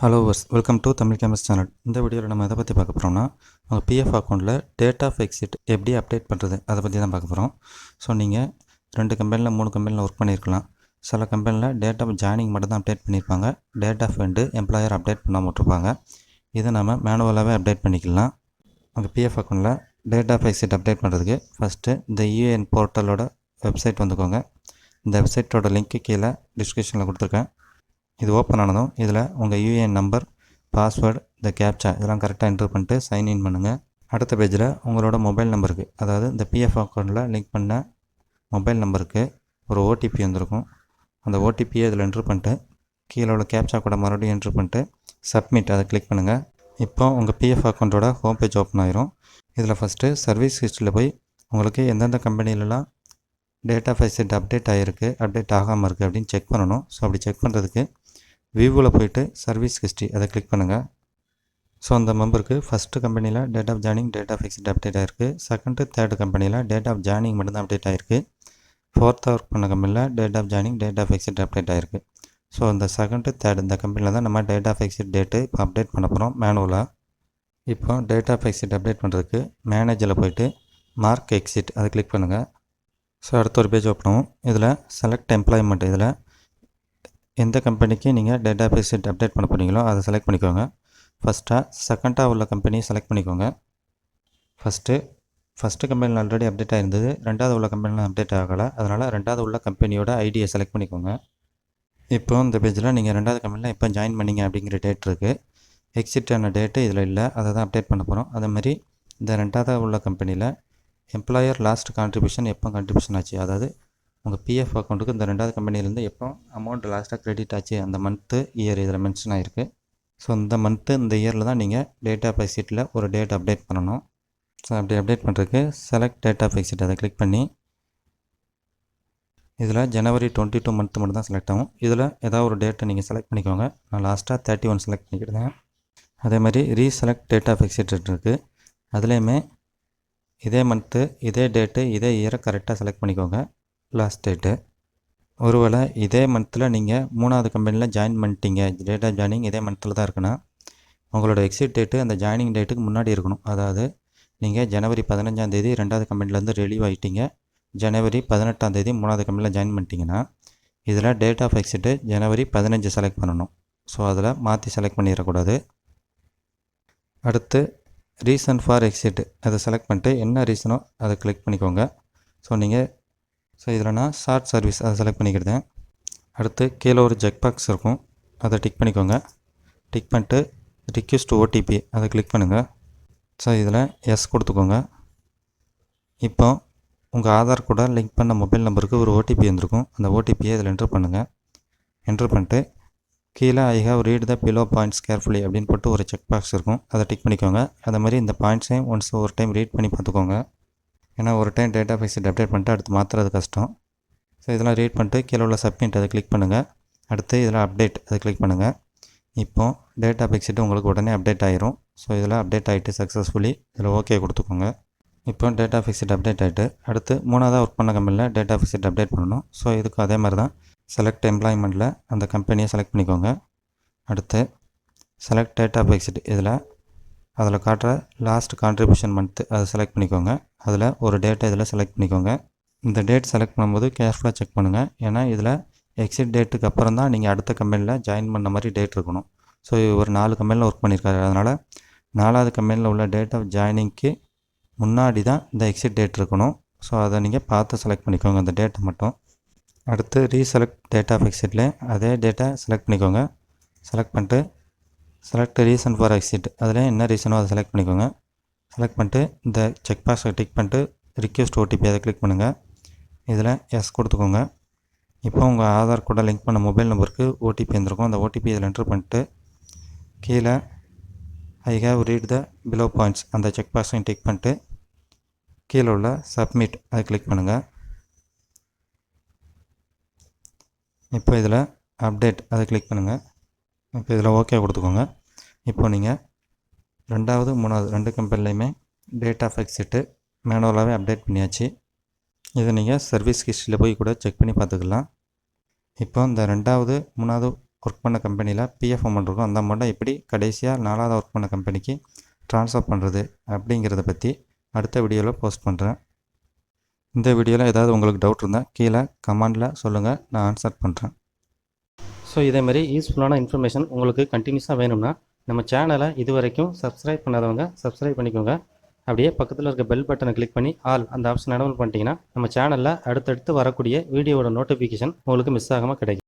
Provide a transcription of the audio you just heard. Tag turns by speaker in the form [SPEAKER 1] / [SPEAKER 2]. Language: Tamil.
[SPEAKER 1] Hello welcome to Tamil campus channel. இந்த வீடியோவில் நம்ம எதை பற்றி பார்க்க போகிறோம்னா, உங்கள் பிஎஃப் அக்கௌண்ட்டில் டேட் ஆஃப் எக்ஸிட் எப்படி அப்டேட் பண்ணுறது அதை பற்றி தான் பார்க்க போகிறோம். ஸோ நீங்கள் 2 கம்பெனியில் 3 கம்பெனியில் ஒர்க் பண்ணியிருக்கலாம். சில கம்பெனியில் டேட் ஆஃப் ஜாயினிங் மட்டும் தான் அப்டேட் பண்ணியிருப்பாங்க. Date of end employer update பண்ணாமல் விட்டுருப்பாங்க. இதை நம்ம மேனுவலாகவே அப்டேட் பண்ணிக்கலாம். உங்கள் பிஎஃப் அக்கௌண்ட்டில் டேட் ஆஃப் எக்ஸிட் அப்டேட் பண்ணுறதுக்கு ஃபஸ்ட்டு இந்த யூஏஎன் போர்ட்டலோட வெப்சைட் வந்துக்கோங்க. இந்த வெப்சைட்டோட லிங்க்கு கீழே டிஸ்கிரிப்ஷனில் கொடுத்துருக்கேன். இது ஓப்பன் ஆனதும் இதில் உங்கள் யூஏஎன் நம்பர், பாஸ்வேர்டு, இந்த கேப்சா இதெல்லாம் கரெக்டாக என்ட்ரு பண்ணிட்டு சைன்இன் பண்ணுங்கள். அடுத்த பேஜில் உங்களோட மொபைல் நம்பருக்கு, அதாவது இந்த பிஎஃப் அக்கௌண்ட்டில் லிங்க் பண்ண மொபைல் நம்பருக்கு ஒரு ஓடிபி வந்திருக்கும். அந்த ஓடிபியை இதில் என்ட்ரு பண்ணிட்டு கீழே உள்ள கேப்சா கூட மறுபடியும் என்ட்ரு பண்ணிட்டு சப்மிட் அதை கிளிக் பண்ணுங்கள். இப்போ உங்கள் பிஎஃப் அக்கௌண்ட்டோட ஹோம் பேஜ் ஓப்பன் ஆயிரும். இதில் ஃபஸ்ட்டு சர்வீஸ் ஹிஸ்ட்ரியில் போய் உங்களுக்கு எந்தெந்த கம்பெனிலலாம் டேட் ஆஃப் எக்ஸிட் அப்டேட் ஆகிருக்கு, அப்டேட் ஆகாமல் இருக்குது அப்படின்னு செக் பண்ணணும். ஸோ அப்படி செக் பண்ணுறதுக்கு வியூவில் போய்ட்டு சர்வீஸ் ஹிஸ்ட்ரி அதை கிளிக் பண்ணுங்கள். ஸோ அந்த மெம்பருக்கு ஃபஸ்ட்டு கம்பெனியில் date of joining, date of exit update ஆகிருக்கு. செகண்டு, தேர்டு கம்பெனியில் டேட் ஆஃப் ஜாயினிங் மட்டும்தான் அப்டேட் ஆகிருக்கு. ஃபோர்த்தாக ஒர்க் பண்ண கம்பெனியில் date of joining, date of exit update ஆகிருக்கு. ஸோ இந்த செகண்டு, தேர்டு இந்த கம்பெனியில் தான் நம்ம டேட் ஆஃப் எக்ஸிட் டேட்டு இப்போ அப்டேட் பண்ண போகிறோம் மேனுவலாக. இப்போ டேட் ஆஃப் எக்ஸிட் அப்டேட் பண்ணுறதுக்கு மேனேஜரில் போய்ட்டு மார்க் எக்ஸிட் அதை கிளிக் பண்ணுங்கள். ஸோ அடுத்த ஒரு பேஜ் ஓப்பன் ஆகும். இதில் செலக்ட் எம்ப்ளாய்மெண்ட், இதில் எந்த கம்பெனிக்கு நீங்கள் டேட் ஆஃப் எக்ஸிட் அப்டேட் பண்ண போகிறீங்களோ அதை செலக்ட் பண்ணிக்கோங்க. ஃபஸ்ட்டாக செகண்டாக உள்ள கம்பெனியை செலக்ட் பண்ணிக்கோங்க. ஃபஸ்ட்டு கம்பெனியில் ஆல்ரெடி அப்டேட் ஆகிருந்தது, ரெண்டாவது உள்ள கம்பெனியில் அப்டேட் ஆகலை. அதனால் ரெண்டாவது உள்ள கம்பெனியோட ஐடியை செலக்ட் பண்ணிக்கோங்க. இப்போ இந்த பேஜில் நீங்கள் ரெண்டாவது கம்பெனியில் எப்போ ஜாயின் பண்ணிங்க அப்படிங்கிற டேட் இருக்குது. எக்ஸிட் ஆன டேட்டு இதில் இல்லை, அதை தான் அப்டேட் பண்ண போகிறோம். அதேமாதிரி இந்த ரெண்டாவது உள்ள கம்பெனியில் எம்ப்ளாயர் லாஸ்ட் கான்ட்ரிபியூஷன் எப்போ கான்ட்ரிபியூஷன் ஆச்சு, அதாவது உங்கள் பிஎஃப் அக்கௌண்ட்டுக்கு இந்த ரெண்டாவது கம்பெனிலேருந்து எப்போ அமௌண்ட் லாஸ்ட்டாக கிரெடிட் ஆச்சு அந்த மந்த்து, இயர் இதில் மென்ஷன் ஆகிருக்கு. ஸோ இந்த மந்த்து, இந்த இயரில் தான் நீங்கள் டேட் ஆஃப் எக்ஸிட்டில் ஒரு டேட் அப்டேட் பண்ணணும். ஸோ அப்படி அப்டேட் பண்ணுறதுக்கு செலக்ட் டேட் ஆஃப் எக்ஸிட் அதை கிளிக் பண்ணி இதில் ஜனவரி 22 மந்த்து மட்டும் தான் செலக்ட் ஆகும். இதில் ஏதாவது ஒரு டேட்டை நீங்கள் செலக்ட் பண்ணிக்கோங்க. நான் லாஸ்ட்டாக 31 செலக்ட் பண்ணிக்கிட்டேன். அதே மாதிரி ரீசெலக்ட் டேட் ஆஃப் எக்ஸிட் இருக்குது. அதுலேயுமே இதே மந்த்து, இதே டேட்டு, இதே இயரை கரெக்டாக செலக்ட் பண்ணிக்கோங்க. லாஸ்ட் டேட்டு ஒருவேளை இதே மந்தில் நீங்கள் 3வது கம்பெனியில் ஜாயின் பண்ணிட்டீங்க, டேட் ஆஃப் ஜாயினிங் இதே மந்தில் தான் இருக்குன்னா உங்களோட எக்ஸிட் டேட்டு அந்த ஜாயினிங் டேட்டுக்கு முன்னாடி இருக்கணும். அதாவது நீங்கள் ஜனவரி 15ஆம் தேதி 2வது கம்பெனிலேருந்து ரிலீவ் ஆகிட்டீங்க, ஜனவரி 18ஆம் தேதி 3வது கம்பெனியில் ஜாயின் பண்ணிட்டீங்கன்னா இதில் டேட் ஆஃப் எக்ஸிட்டு ஜனவரி 15 செலக்ட் பண்ணணும். ஸோ அதில் மாற்றி செலக்ட் பண்ணிடக்கூடாது. அடுத்து ரீசன் ஃபார் எக்ஸிட் அதை செலக்ட் பண்ணிட்டு என்ன ரீசனோ அதை கிளிக் பண்ணிக்கோங்க. ஸோ இதில் நான் ஷார்ட் சர்வீஸ் அதை செலக்ட் பண்ணிக்கிட்டேன். அடுத்து கீழே ஒரு செக் பாக்ஸ் இருக்கும், அதை டிக் பண்ணிக்கோங்க. டிக் பண்ணிட்டு ரிக்வெஸ்ட் ஓடிபி அதை கிளிக் பண்ணுங்கள். ஸோ இதில் எஸ் கொடுத்துக்கோங்க. இப்போ உங்கள் ஆதார் கூட லிங்க் பண்ண மொபைல் நம்பருக்கு ஒரு ஓடிபி வந்திருக்கும். அந்த ஓடிபியை இதில் என்ட்ரு பண்ணுங்கள். என்ட்ரு பண்ணிட்டு கீழே I have read the below points carefully அப்படின்னு போட்டு ஒரு செக் பாக்ஸ் இருக்கும், அதை டிக் பண்ணிக்கோங்க. அதே மாதிரி இந்த பாயிண்ட்ஸையும் ஒரு டைம் ரீட் பண்ணி பார்த்துக்கோங்க. ஏன்னா ஒரு time date of exit update பண்ணிட்டு அடுத்து மாற்றுறது கஷ்டம். ஸோ இதெல்லாம் ரீட் பண்ணிட்டு கீழே உள்ள சப்மிட் அதை கிளிக் பண்ணுங்கள். அடுத்து இதில் அப்டேட் அதை கிளிக் பண்ணுங்கள். இப்போது டேட் ஆஃப் எக்ஸிட் உங்களுக்கு உடனே அப்டேட் ஆகிரும். ஸோ இதில் அப்டேட் ஆகிட்டு சக்ஸஸ்ஃபுல்லி இதில் ஓகே கொடுத்துக்கோங்க. இப்போ டேட் ஆஃப் எக்ஸிட் அப்டேட் ஆகிட்டு அடுத்து 3வது ஒர்க் பண்ண கம்பெனியில் டேட் ஆஃப் எக்ஸிட் அப்டேட் பண்ணணும். ஸோ இதுக்கு அதே மாதிரி தான் செலக்ட் எம்ப்ளாய்மெண்ட்டில் அந்த கம்பெனியை செலக்ட் பண்ணிக்கோங்க. அடுத்து செலக்ட் டேட் ஆஃப் எக்ஸிட் அதில் காட்டுற லாஸ்ட் கான்ட்ரிபியூஷன் மந்த்து அதை செலக்ட் பண்ணிக்கோங்க. அதில் ஒரு டேட்டை இதில் செலக்ட் பண்ணிக்கோங்க. இந்த டேட் செலக்ட் பண்ணும்போது கேர்ஃபுல்லாக செக் பண்ணுங்கள். ஏன்னா இதில் எக்ஸிட் டேட்டுக்கு அப்புறம் தான் நீங்கள் அடுத்த கம்பெனியில் ஜாயின் பண்ண மாதிரி டேட் இருக்கணும். ஸோ ஒரு 4 கம்பெனியில் ஒர்க் பண்ணியிருக்காரு, அதனால் 4வது கம்பெனியில் உள்ள டேட் ஆஃப் ஜாயினிங்க்கு முன்னாடி தான் இந்த எக்ஸிட் டேட் இருக்கணும். ஸோ அதை நீங்கள் பார்த்து செலக்ட் பண்ணிக்கோங்க அந்த டேட்டை மட்டும். அடுத்து ரீசெலக்ட் டேட் ஆஃப் எக்ஸிட்டில் அதே டேட்டை செலக்ட் பண்ணிக்கோங்க. செலக்ட் பண்ணிட்டு செலக்ட் ரீசன் ஃபார் எக்ஸிட் அதில் என்ன ரீசனோ அதை செலக்ட் பண்ணிக்கோங்க. செலக்ட் பண்ணிட்டு இந்த செக் பாக்ஸை டிக் பண்ணிட்டு ரிக்வெஸ்ட் ஓடிபி அதை கிளிக் பண்ணுங்கள். இதில் எஸ் கொடுத்துக்கோங்க. இப்போ உங்கள் ஆதார் கூட லிங்க் பண்ண மொபைல் நம்பருக்கு ஓடிபி வந்திருக்கும். அந்த ஓடிபி இதில் என்ட்ரு பண்ணிட்டு கீழே I have read the below points அந்த செக் பாக்ஸையும் டிக் பண்ணிட்டு கீழே உள்ள சப்மிட் அதை கிளிக் பண்ணுங்கள். இப்போ இதில் அப்டேட் அதை கிளிக் பண்ணுங்கள். இப்போ இதில் ஓகே கொடுத்துக்கோங்க. இப்போ நீங்கள் 2வது 3வது 2 கம்பெனிலையுமே டேட் ஆஃப் எக்ஸிட்டு மேனுவலாகவே அப்டேட் பண்ணியாச்சு. இதை நீங்கள் சர்வீஸ் ஹிஸ்ட்ரியில் போய் கூட செக் பண்ணி பார்த்துக்கலாம். இப்போ இந்த 2வது 3வது ஒர்க் பண்ண கம்பெனியில் பிஎஃப் அமௌண்ட் இருக்கும். அந்த அமௌண்ட்டை எப்படி கடைசியாக 4வது ஒர்க் பண்ண கம்பெனிக்கு ட்ரான்ஸ்ஃபர் பண்ணுறது அப்படிங்கிறத பற்றி அடுத்த வீடியோவில் போஸ்ட் பண்ணுறேன். இந்த வீடியோவில் ஏதாவது உங்களுக்கு டவுட் இருந்தால் கீழே கமெண்டில் சொல்லுங்கள், நான் ஆன்சர் பண்ணுறேன். ஸோ இதேமாதிரி யூஸ்ஃபுல்லான இன்ஃபர்மேஷன் உங்களுக்கு கண்டினியூஸாக வேணும்னா நம்ம சேனலை இது வரைக்கும் சப்ஸ்கிரைப் பண்ணாதவங்க சப்ஸ்கிரைப் பண்ணிக்கோங்க. அப்படியே பக்கத்தில் இருக்க பெல் பட்டனை கிளிக் பண்ணி ஆல் அந்த ஆப்ஷன் எனேபிள் பண்ணிட்டீங்கன்னா நம்ம சேனலில் அடுத்தடுத்து வரக்கூடிய வீடியோவோட நோட்டிஃபிகேஷன் உங்களுக்கு மிஸ் ஆகாமல் கிடைக்கும்.